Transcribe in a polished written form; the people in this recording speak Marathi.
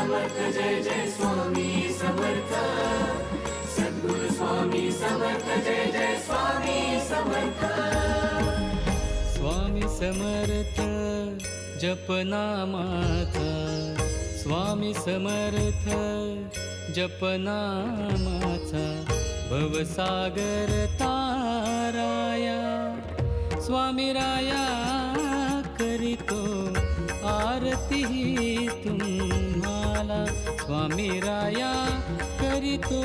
समर्थ जय जय स्वामी समर्थ सद्गुरु स्वामी समर्थ जय जय स्वामी समर्थ स्वामी समर्थ जपनामाचा स्वामी समर्थ जपनामाचा भवसागर ताराया स्वामी राया करीतो आरती तुम्हाला स्वामी राया करीतो